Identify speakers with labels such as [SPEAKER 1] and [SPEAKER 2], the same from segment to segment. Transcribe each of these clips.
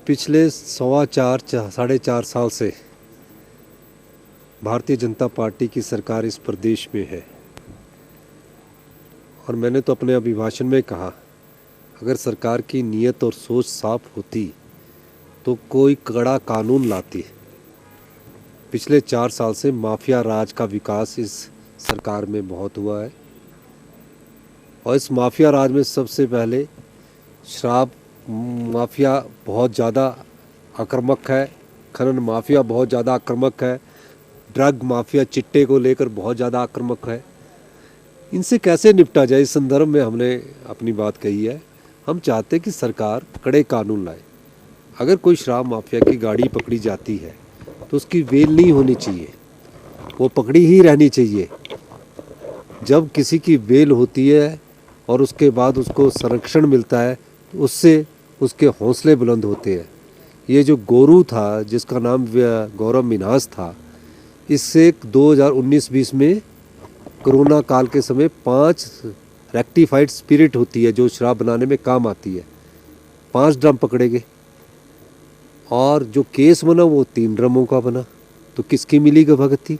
[SPEAKER 1] पिछले साढ़े चार साल से भारतीय जनता पार्टी की सरकार इस प्रदेश में है और मैंने तो अपने अभिभाषण में कहा, अगर सरकार की नीयत और सोच साफ होती तो कोई कड़ा कानून लाती। पिछले 4 साल से माफिया राज का विकास इस सरकार में बहुत हुआ है और इस माफिया राज में सबसे पहले शराब माफिया बहुत ज़्यादा आक्रामक है, खनन माफिया बहुत ज़्यादा आक्रामक है, ड्रग माफिया चिट्टे को लेकर बहुत ज़्यादा आक्रामक है। इनसे कैसे निपटा जाए, इस संदर्भ में हमने अपनी बात कही है। हम चाहते कि सरकार कड़े कानून लाए। अगर कोई शराब माफिया की गाड़ी पकड़ी जाती है तो उसकी बेल नहीं होनी चाहिए, वो पकड़ी ही रहनी चाहिए। जब किसी की बेल होती है और उसके बाद उसको संरक्षण मिलता है तो उससे उसके हौसले बुलंद होते हैं। ये जो गोरू था, जिसका नाम गौरव मिन्हास था, इससे 2019-20 में कोरोना काल के समय 5 रेक्टिफाइड स्पिरिट होती है जो शराब बनाने में काम आती है, 5 ड्रम पकड़े गए और जो केस बना वो 3 ड्रमों का बना। तो किसकी मिली भगती?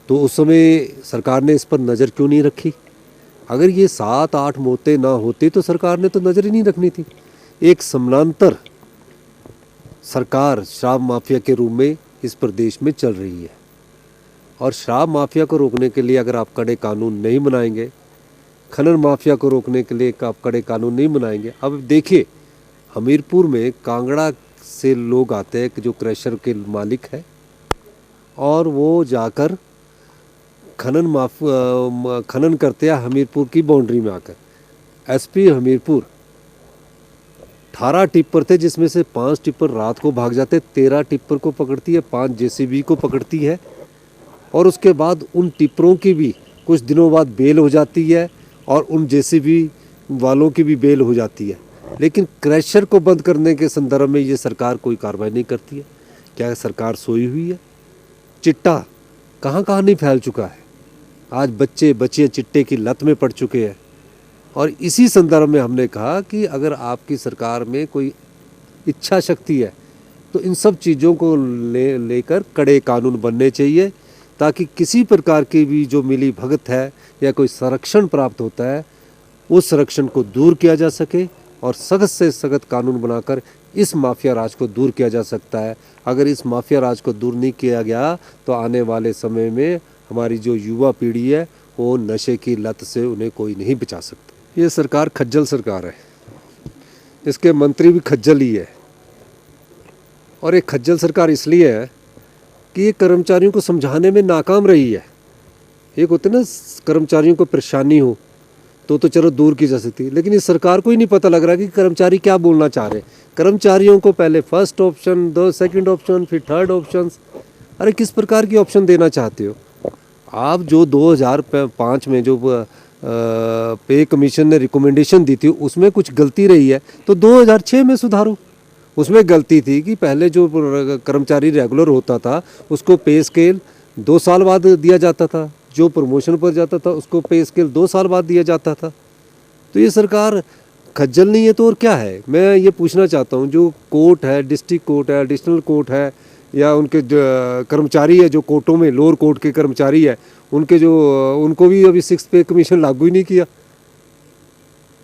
[SPEAKER 1] तो उस समय सरकार ने इस पर नज़र क्यों नहीं रखी? अगर ये 7-8 मौतें ना होती तो सरकार ने तो नज़र ही नहीं रखनी थी। एक समानांतर सरकार शराब माफिया के रूप में इस प्रदेश में चल रही है और शराब माफिया को रोकने के लिए अगर आप कड़े कानून नहीं बनाएंगे, खनन माफिया को रोकने के लिए आप कड़े कानून नहीं बनाएंगे। अब देखिए, हमीरपुर में कांगड़ा से लोग आते हैं जो क्रशर के मालिक है और वो जाकर खनन करते हैं हमीरपुर की बाउंड्री में आकर। एसपी हमीरपुर 18 टिप्पर थे जिसमें से 5 टिप्पर रात को भाग जाते, 13 टिप्पर को पकड़ती है, 5 जेसीबी को पकड़ती है और उसके बाद उन टिप्परों की भी कुछ दिनों बाद बेल हो जाती है और उन जेसीबी वालों की भी बेल हो जाती है। लेकिन क्रैशर को बंद करने के संदर्भ में ये सरकार कोई कार्रवाई नहीं करती है। क्या सरकार सोई हुई है? चिट्टा कहाँ कहाँ नहीं फैल चुका है। आज बच्चे बच्चियाँ चिट्टे की लत में पड़ चुके हैं और इसी संदर्भ में हमने कहा कि अगर आपकी सरकार में कोई इच्छा शक्ति है तो इन सब चीज़ों को लेकर कड़े कानून बनने चाहिए ताकि किसी प्रकार की भी जो मिली भगत है या कोई संरक्षण प्राप्त होता है उस संरक्षण को दूर किया जा सके और सख्त से सख्त कानून बनाकर इस माफिया राज को दूर किया जा सकता है। अगर इस माफिया राज को दूर नहीं किया गया तो आने वाले समय में हमारी जो युवा पीढ़ी है वो नशे की लत से उन्हें कोई नहीं बचा सकता। ये सरकार खज्जल सरकार है, इसके मंत्री भी खज्जल ही है और ये खज्जल सरकार इसलिए है कि ये कर्मचारियों को समझाने में नाकाम रही है। एक होते ना कर्मचारियों को परेशानी हो तो चलो दूर की जा सकती है, लेकिन इस सरकार को ही नहीं पता लग रहा कि कर्मचारी क्या बोलना चाह रहे हैं। कर्मचारियों को पहले फर्स्ट ऑप्शन, दो सेकंड ऑप्शन, फिर थर्ड ऑप्शन। अरे किस प्रकार की ऑप्शन देना चाहते हो आप? जो 2005 में जो पे कमीशन ने रिकमेंडेशन दी थी उसमें कुछ गलती रही है तो 2006 में सुधारो। उसमें गलती थी कि पहले जो कर्मचारी रेगुलर होता था उसको पे स्केल 2 साल बाद दिया जाता था, जो प्रमोशन पर जाता था उसको पे स्केल 2 साल बाद दिया जाता था। तो ये सरकार खज्जल नहीं है तो और क्या है? मैं ये पूछना चाहता हूँ, जो कोर्ट है, डिस्ट्रिक्ट कोर्ट है, एडिशनल कोर्ट है या उनके कर्मचारी है जो कोर्टों में लोअर कोर्ट के कर्मचारी है उनको भी अभी 6 पे कमीशन लागू ही नहीं किया।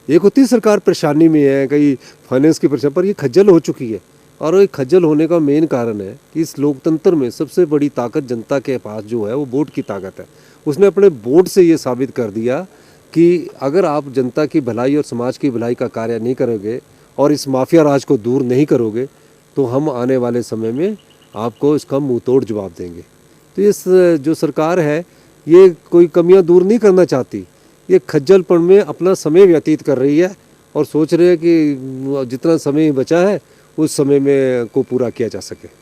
[SPEAKER 1] एक होती सरकार परेशानी में है, कहीं फाइनेंस की परेशानी, पर ये खज्जल हो चुकी है और ये खज्जल होने का मेन कारण है कि इस लोकतंत्र में सबसे बड़ी ताकत जनता के पास जो है वो वोट की ताकत है। उसने अपने वोट से ये साबित कर दिया कि अगर आप जनता की भलाई और समाज की भलाई का कार्य नहीं करोगे और इस माफिया राज को दूर नहीं करोगे तो हम आने वाले समय में आपको इसका मुंह तोड़ जवाब देंगे। तो इस जो सरकार है ये कोई कमियां दूर नहीं करना चाहती, ये खज्जलपन में अपना समय व्यतीत कर रही है और सोच रहे हैं कि जितना समय बचा है उस समय में को पूरा किया जा सके।